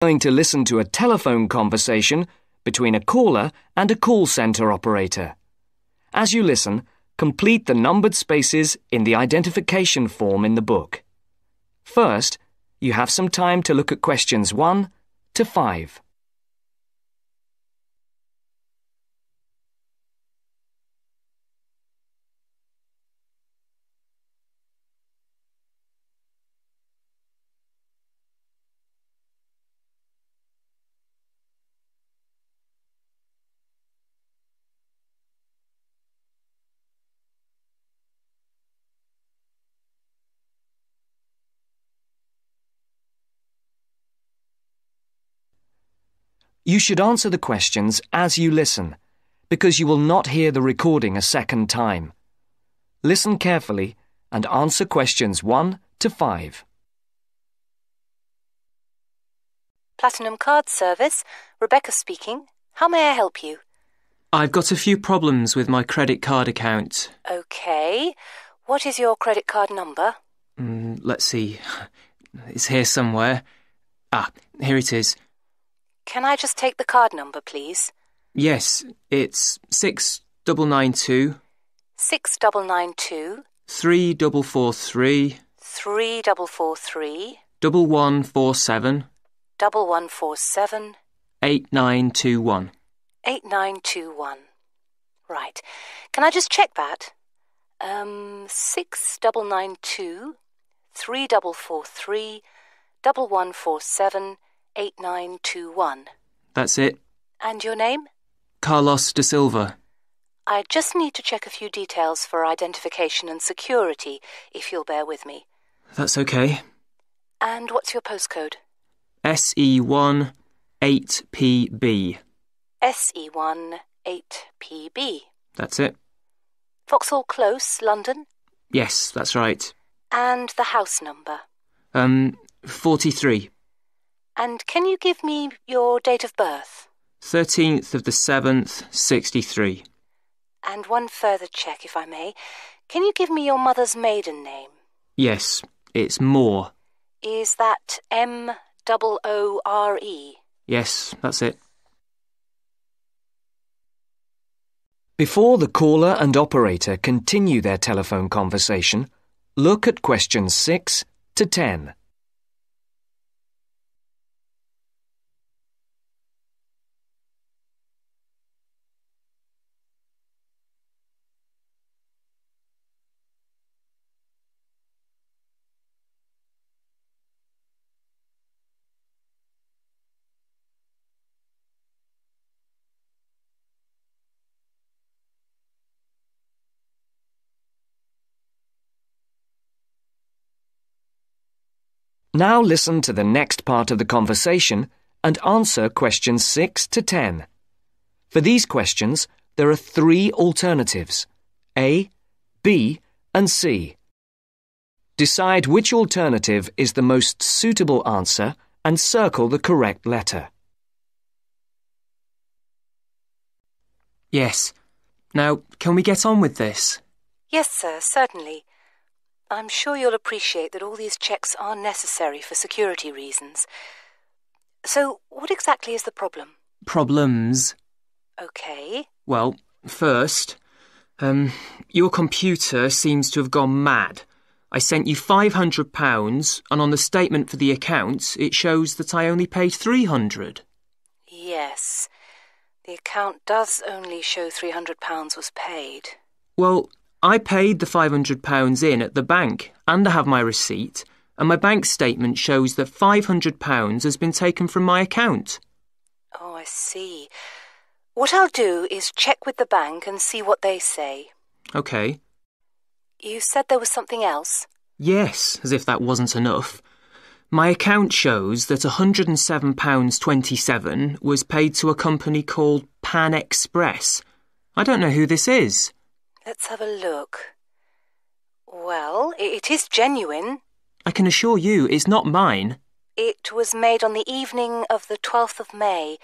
Going to listen to a telephone conversation between a caller and a call centre operator. As you listen, complete the numbered spaces in the identification form in the book. First, you have some time to look at questions 1 to 5. You should answer the questions as you listen, because you will not hear the recording a second time. Listen carefully and answer questions 1 to 5. Platinum Card Service, Rebecca speaking. How may I help you? I've got a few problems with my credit card account. Okay. What is your credit card number? Let's see. It's here somewhere. Here it is. Can I just take the card number, please? Yes, it's 6992 6992 3443 3443 1147 1147 8921. 8921. Right. Can I just check that? 6992 3443 1147 8921. That's it. And your name? Carlos da Silva. I just need to check a few details for identification and security, if you'll bear with me. That's okay. And what's your postcode? SE1 8PB. SE1 8PB. That's it. Vauxhall Close, London? Yes, that's right. And the house number? 43. And can you give me your date of birth? 13th of the 7th, 63. And one further check, if I may. Can you give me your mother's maiden name? Yes, it's Moore. Is that Moore? Yes, that's it. Before the caller and operator continue their telephone conversation, look at questions 6 to 10. Now listen to the next part of the conversation and answer questions 6 to 10. For these questions, there are 3 alternatives: A, B, and C. Decide which alternative is the most suitable answer and circle the correct letter. Yes. Now, can we get on with this? Yes, sir, certainly. I'm sure you'll appreciate that all these checks are necessary for security reasons. So, what exactly is the problem? Problems? Okay. Well, first, your computer seems to have gone mad. I sent you £500 and on the statement for the account it shows that I only paid £300. Yes. The account does only show £300 was paid. Well, I paid the £500 in at the bank and I have my receipt, and my bank statement shows that £500 has been taken from my account. Oh, I see. What I'll do is check with the bank and see what they say. OK. You said there was something else? Yes, as if that wasn't enough. My account shows that £107.27 was paid to a company called Pan Express. I don't know who this is. Let's have a look. Well, it is genuine. I can assure you it's not mine. It was made on the evening of the 12th of May.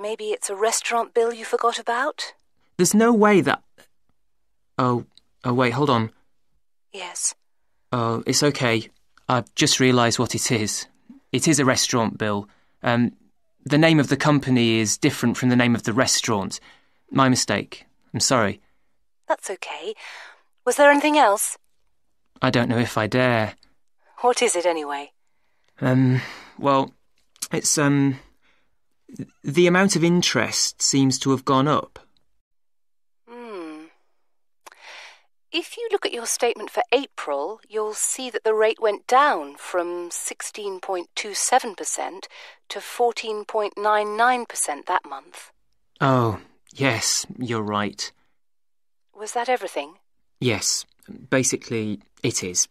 Maybe it's a restaurant bill you forgot about? There's no way that... Oh, wait, hold on. Yes. Oh, it's okay. I've just realised what it is. It is a restaurant bill, The name of the company is different from the name of the restaurant. My mistake. I'm sorry. That's okay. Was there anything else? I don't know if I dare. What is it anyway? Well, it's, the amount of interest seems to have gone up. If you look at your statement for April, you'll see that the rate went down from 16.27% to 14.99% that month. Oh, yes, you're right. Was that everything? Yes, basically it is.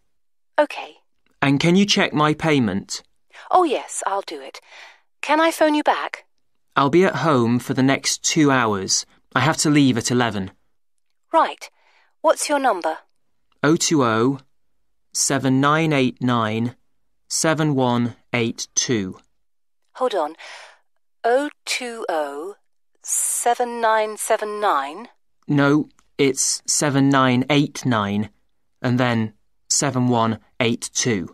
Okay. And can you check my payment? Oh yes, I'll do it. Can I phone you back? I'll be at home for the next 2 hours. I have to leave at 11. Right. What's your number? 020 7989 7182. Hold on. 020 7979? No, it's 7989 and then 7182.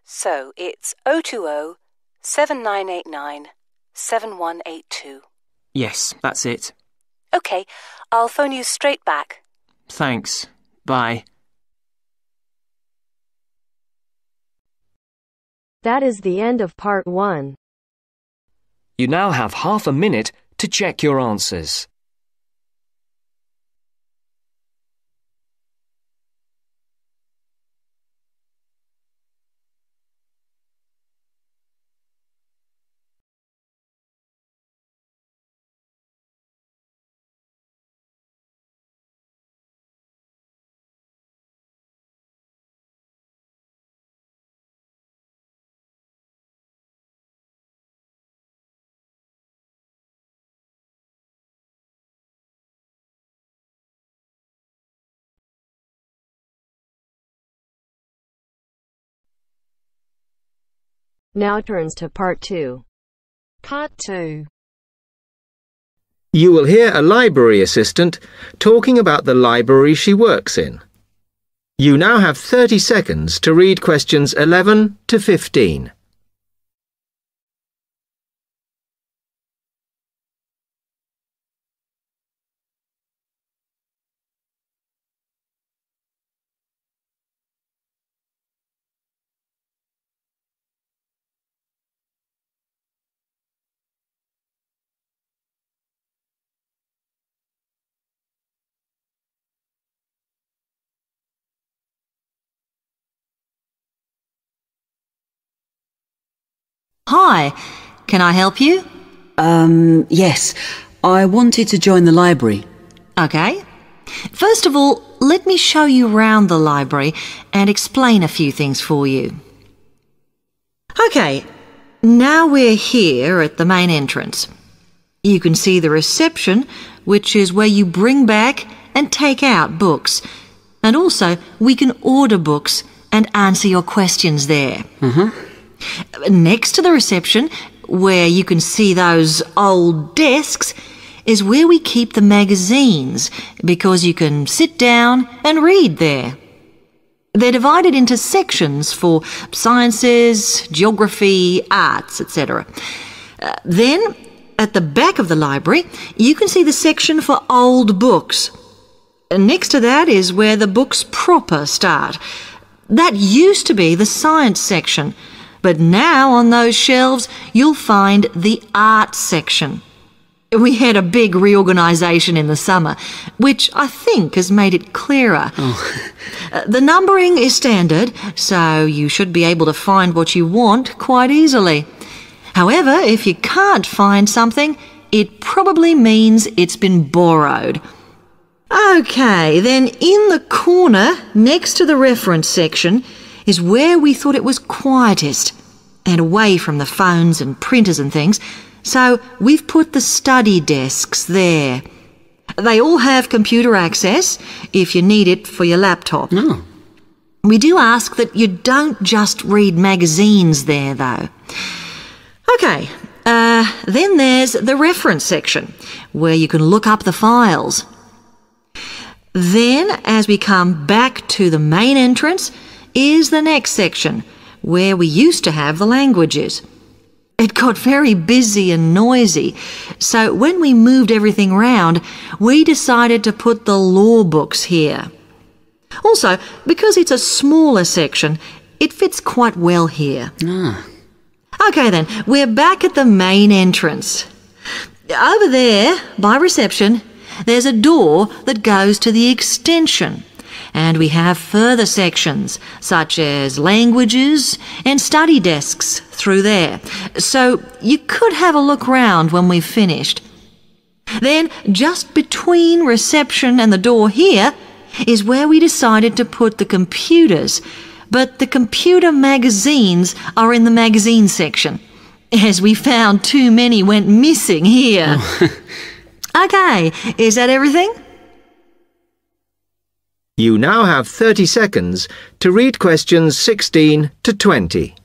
So it's 020 7989 7182. Yes, that's it. Okay, I'll phone you straight back. Thanks. Bye. That is the end of part 1. You now have half a minute to check your answers. Now turns to part 2. Part 2. You will hear a library assistant talking about the library she works in. You now have 30 seconds to read questions 11 to 15. Hi, can I help you? Yes. I wanted to join the library. Okay. First of all, let me show you round the library and explain a few things for you. Okay, now we're here at the main entrance. You can see the reception, which is where you bring back and take out books. And also, we can order books and answer your questions there. Next to the reception, where you can see those old desks, is where we keep the magazines, because you can sit down and read there. They're divided into sections for sciences, geography, arts, etc. Then, at the back of the library, you can see the section for old books. Next to that is where the books proper start. That used to be the science section, but now on those shelves you'll find the art section. We had a big reorganisation in the summer, which I think has made it clearer. The numbering is standard, so you should be able to find what you want quite easily. However, if you can't find something, it probably means it's been borrowed. Okay, then in the corner next to the reference section is where we thought it was quietest and away from the phones and printers and things, so we've put the study desks there. They all have computer access if you need it for your laptop. We do ask that you don't just read magazines there, though. Okay, then there's the reference section, where you can look up the files. Then, as we come back to the main entrance, is the next section, where we used to have the languages. It got very busy and noisy, so when we moved everything round, we decided to put the law books here. Also, because it's a smaller section, it fits quite well here. OK then, we're back at the main entrance. Over there, by reception, there's a door that goes to the extension. And we have further sections, such as languages and study desks through there. So you could have a look round when we've finished. Then, just between reception and the door here, is where we decided to put the computers. But the computer magazines are in the magazine section, as we found too many went missing here. OK, is that everything? You now have 30 seconds to read questions 16 to 20.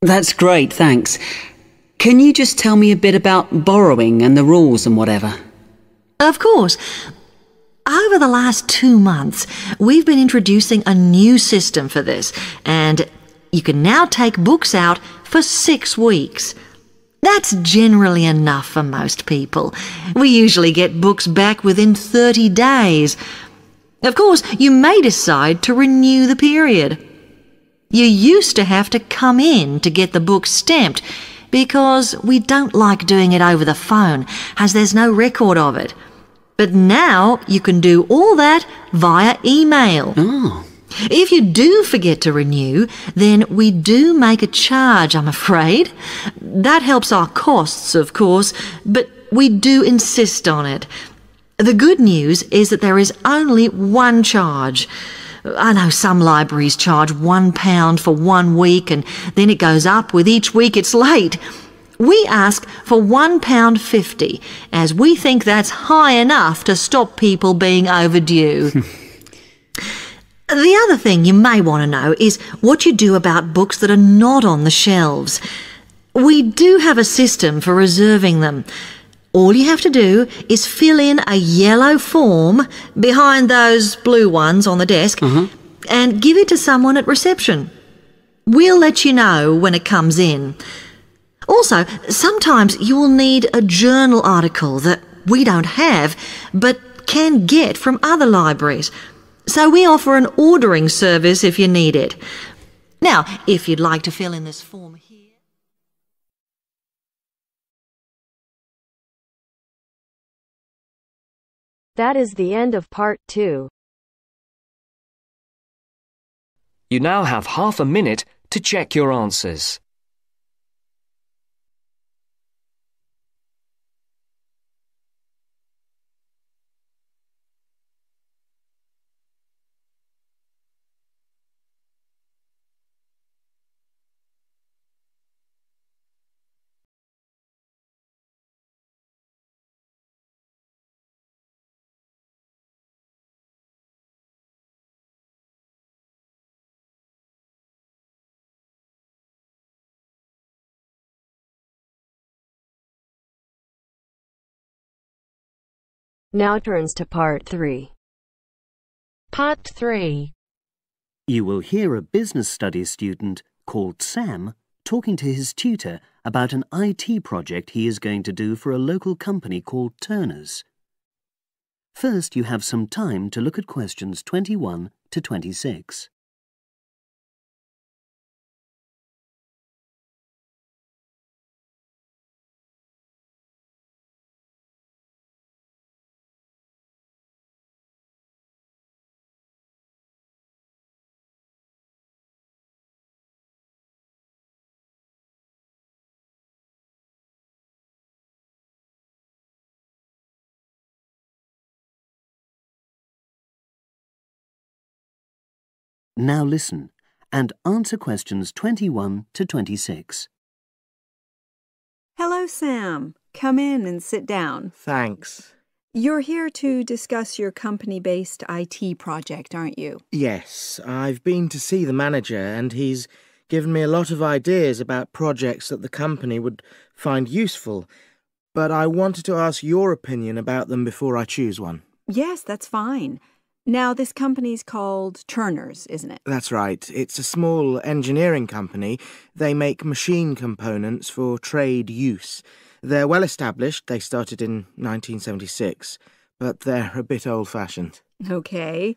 That's great, thanks. Can you just tell me a bit about borrowing and the rules and whatever? Of course. Over the last 2 months, we've been introducing a new system for this, and you can now take books out for 6 weeks. That's generally enough for most people. We usually get books back within 30 days. Of course, you may decide to renew the period. You used to have to come in to get the book stamped because we don't like doing it over the phone, as there's no record of it. But now you can do all that via email. If you do forget to renew, then we do make a charge, I'm afraid. That helps our costs, of course, but we do insist on it. The good news is that there is only one charge. I know some libraries charge £1 for 1 week and then it goes up with each week it's late. We ask for £1.50 as we think that's high enough to stop people being overdue. The other thing you may want to know is what you do about books that are not on the shelves. We do have a system for reserving them. All you have to do is fill in a yellow form behind those blue ones on the desk and give it to someone at reception. We'll let you know when it comes in. Also, sometimes you will need a journal article that we don't have but can get from other libraries. So we offer an ordering service if you need it. Now, if you'd like to fill in this form here. That is the end of part 2. You now have half a minute to check your answers. Now turns to part 3. Part 3. You will hear a business studies student called Sam talking to his tutor about an IT project he is going to do for a local company called Turner's. First, you have some time to look at questions 21 to 26. Now listen and answer questions 21 to 26. Hello, Sam. Come in and sit down. Thanks. You're here to discuss your company-based IT project, aren't you? Yes, I've been to see the manager and he's given me a lot of ideas about projects that the company would find useful, but I wanted to ask your opinion about them before I choose one. Yes, that's fine. Now, this company's called Turner's, isn't it? That's right. It's a small engineering company. They make machine components for trade use. They're well established. They started in 1976, but they're a bit old-fashioned. Okay.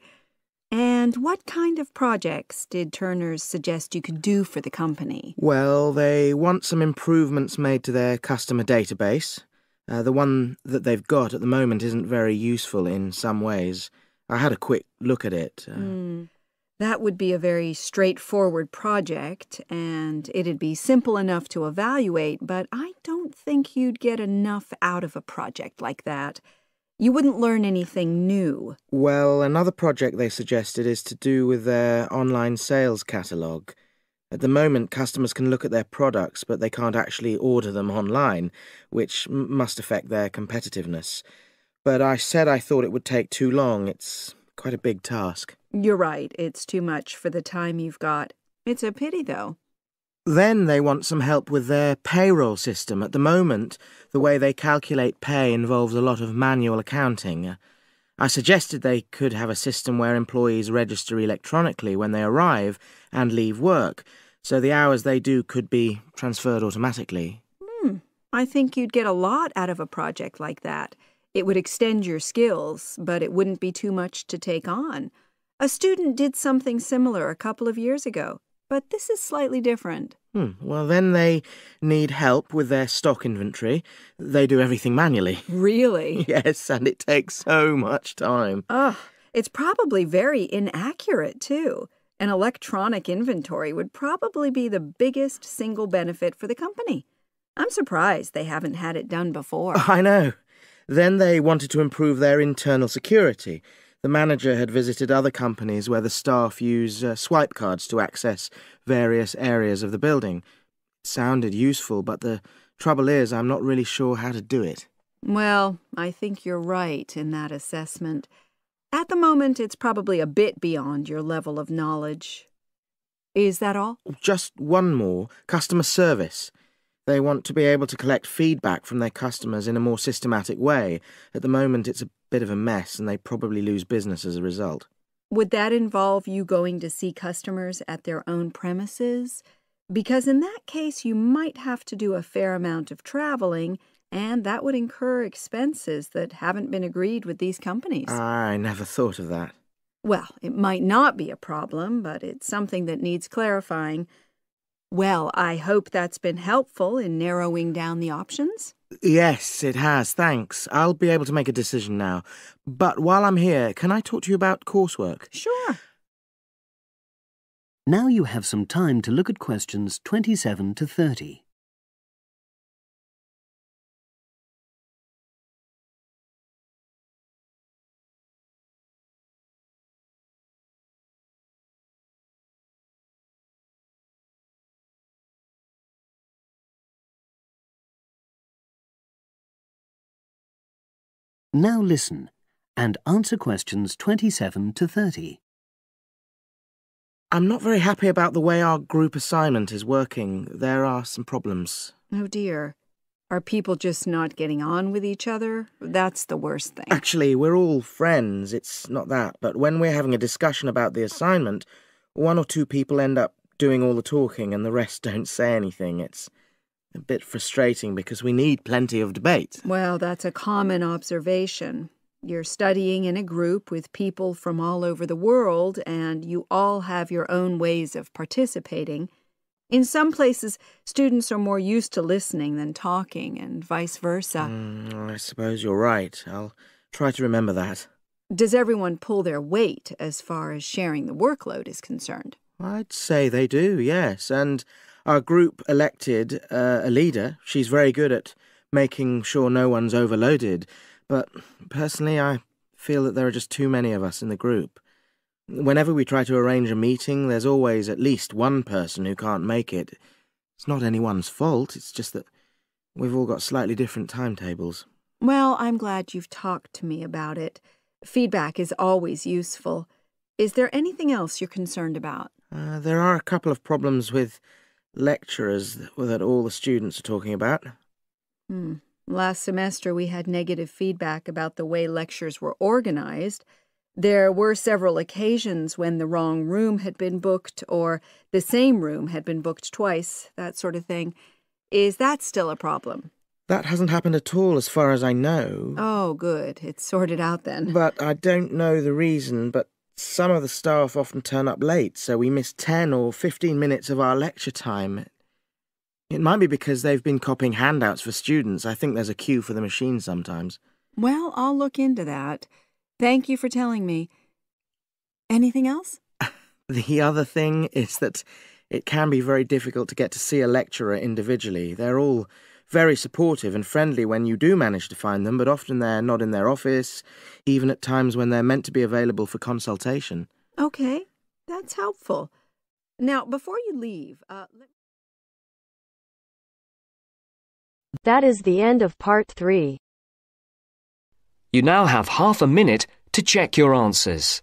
And what kind of projects did Turner's suggest you could do for the company? Well, they want some improvements made to their customer database. The one that they've got at the moment isn't very useful in some ways. I had a quick look at it. That would be a very straightforward project, and it'd be simple enough to evaluate, but I don't think you'd get enough out of a project like that. You wouldn't learn anything new. Well, another project they suggested is to do with their online sales catalogue. At the moment, customers can look at their products, but they can't actually order them online, which must affect their competitiveness. But I said I thought it would take too long. It's quite a big task. You're right. It's too much for the time you've got. It's a pity, though. Then they want some help with their payroll system. At the moment, the way they calculate pay involves a lot of manual accounting. I suggested they could have a system where employees register electronically when they arrive and leave work, so the hours they do could be transferred automatically. I think you'd get a lot out of a project like that. It would extend your skills, but it wouldn't be too much to take on. A student did something similar a couple of years ago, but this is slightly different. Well, then they need help with their stock inventory. They do everything manually. Really? Yes, and it takes so much time. It's probably very inaccurate, too. An electronic inventory would probably be the biggest single benefit for the company. I'm surprised they haven't had it done before. I know. Then they wanted to improve their internal security. The manager had visited other companies where the staff use swipe cards to access various areas of the building. It sounded useful, but the trouble is I'm not really sure how to do it. Well, I think you're right in that assessment. At the moment, it's probably a bit beyond your level of knowledge. Is that all? Just one more. Customer service. They want to be able to collect feedback from their customers in a more systematic way. At the moment, it's a bit of a mess, and they probably lose business as a result. Would that involve you going to see customers at their own premises? Because in that case, you might have to do a fair amount of traveling, and that would incur expenses that haven't been agreed with these companies. I never thought of that. Well, it might not be a problem, but it's something that needs clarifying. Well, I hope that's been helpful in narrowing down the options. Yes, it has, thanks. I'll be able to make a decision now. But while I'm here, can I talk to you about coursework? Sure. Now you have some time to look at questions 27 to 30. Now listen and answer questions 27 to 30. I'm not very happy about the way our group assignment is working. There are some problems. Oh dear. Are people just not getting on with each other? That's the worst thing. Actually, we're all friends. It's not that. But when we're having a discussion about the assignment, one or two people end up doing all the talking and the rest don't say anything. It's a bit frustrating because we need plenty of debate. Well, that's a common observation. You're studying in a group with people from all over the world, and you all have your own ways of participating. In some places, students are more used to listening than talking, and vice versa. I suppose you're right. I'll try to remember that. Does everyone pull their weight as far as sharing the workload is concerned? I'd say they do, yes. And our group elected a leader. She's very good at making sure no one's overloaded. But personally, I feel that there are just too many of us in the group. Whenever we try to arrange a meeting, there's always at least one person who can't make it. It's not anyone's fault, it's just that We've all got slightly different timetables. Well, I'm glad you've talked to me about it. Feedback is always useful. Is there anything else you're concerned about? There are a couple of problems with lecturers that all the students are talking about. Last semester we had negative feedback about the way lectures were organized. There were several occasions when the wrong room had been booked or the same room had been booked twice, that sort of thing. Is that still a problem? That hasn't happened at all as far as I know. Oh, good. It's sorted out then. But I don't know the reason, but some of the staff often turn up late, so we miss 10 or 15 minutes of our lecture time. It might be because they've been copying handouts for students. I think there's a queue for the machine sometimes. Well, I'll look into that. Thank you for telling me. Anything else? The other thing is that it can be very difficult to get to see a lecturer individually. They're all very supportive and friendly when you do manage to find them, but often they're not in their office, even at times when they're meant to be available for consultation. Okay, that's helpful. Now, before you leave, That is the end of part 3. You now have half a minute to check your answers.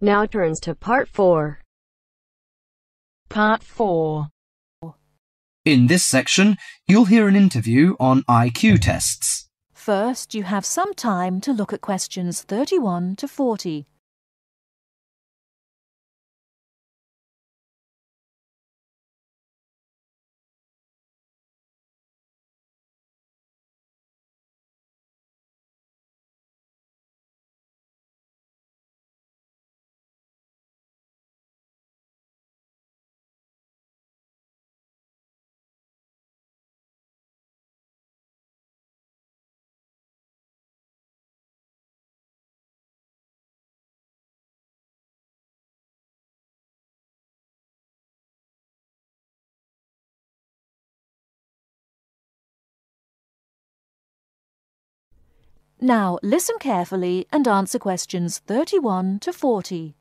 Now turns to part 4. Part 4. In this section, you'll hear an interview on IQ tests. First, you have some time to look at questions 31 to 40. Now, listen carefully and answer questions 31 to 40.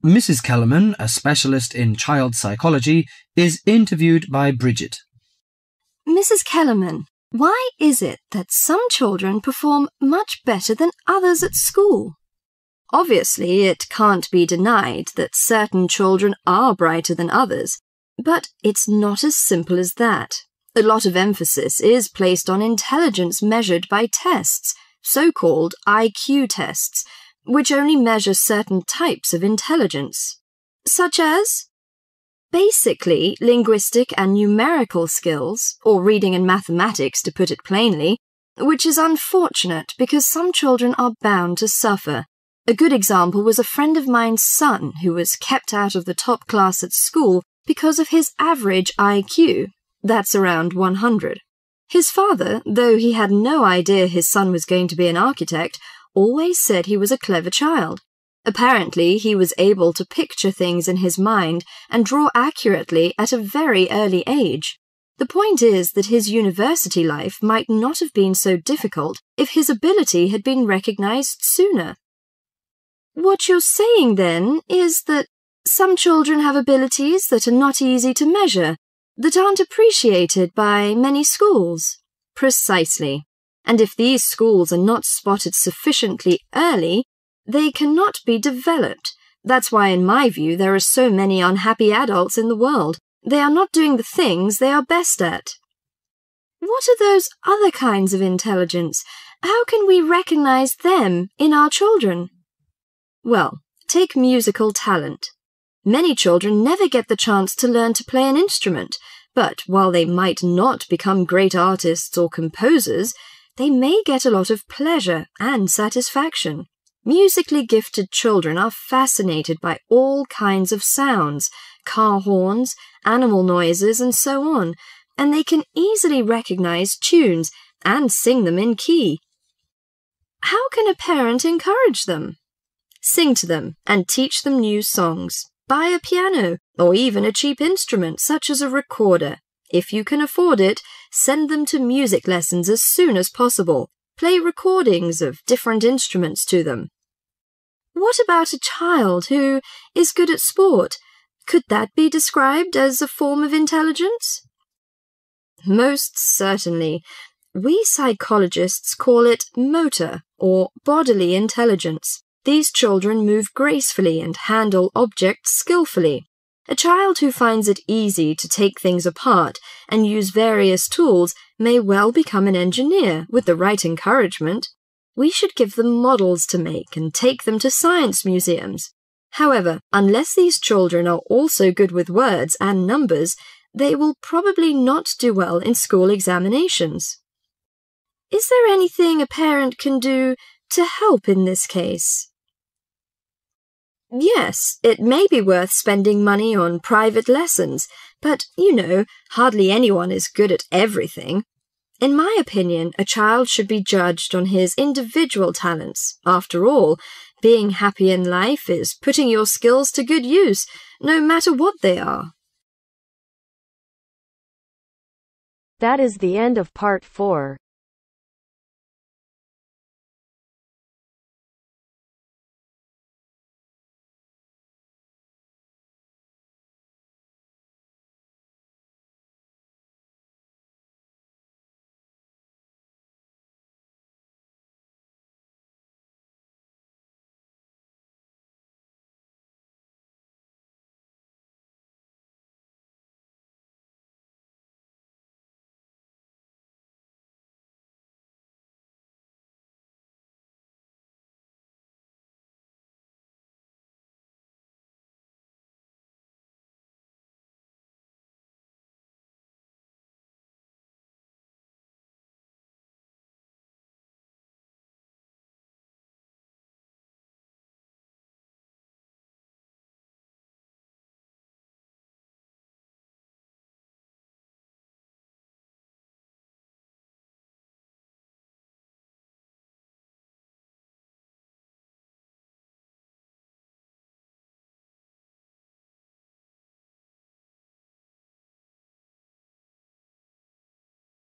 Mrs. Kellerman, a specialist in child psychology, is interviewed by Bridget. Mrs. Kellerman, why is it that some children perform much better than others at school? Obviously, it can't be denied that certain children are brighter than others, but it's not as simple as that. A lot of emphasis is placed on intelligence measured by tests, so-called IQ tests, which only measure certain types of intelligence, such as basically linguistic and numerical skills, or reading and mathematics to put it plainly, which is unfortunate because some children are bound to suffer. A good example was a friend of mine's son who was kept out of the top class at school because of his average IQ. That's around 100. His father, though he had no idea his son was going to be an architect, always said he was a clever child. Apparently, he was able to picture things in his mind and draw accurately at a very early age. The point is that his university life might not have been so difficult if his ability had been recognized sooner. What you're saying, then, is that some children have abilities that are not easy to measure, that aren't appreciated by many schools. Precisely. And if these schools are not spotted sufficiently early, they cannot be developed. That's why, in my view, there are so many unhappy adults in the world. They are not doing the things they are best at. What are those other kinds of intelligence? How can we recognize them in our children? Well, take musical talent. Many children never get the chance to learn to play an instrument, but while they might not become great artists or composers, they may get a lot of pleasure and satisfaction. Musically gifted children are fascinated by all kinds of sounds, car horns, animal noises, and so on, and they can easily recognize tunes and sing them in key. How can a parent encourage them? Sing to them and teach them new songs. Buy a piano or even a cheap instrument such as a recorder. If you can afford it, send them to music lessons as soon as possible. Play recordings of different instruments to them. What about a child who is good at sport? Could that be described as a form of intelligence? Most certainly. We psychologists call it motor or bodily intelligence. These children move gracefully and handle objects skillfully. A child who finds it easy to take things apart and use various tools may well become an engineer with the right encouragement. We should give them models to make and take them to science museums. However, unless these children are also good with words and numbers, they will probably not do well in school examinations. Is there anything a parent can do to help in this case? Yes, it may be worth spending money on private lessons, but, hardly anyone is good at everything. In my opinion, a child should be judged on his individual talents. After all, being happy in life is putting your skills to good use, no matter what they are. That is the end of part 4.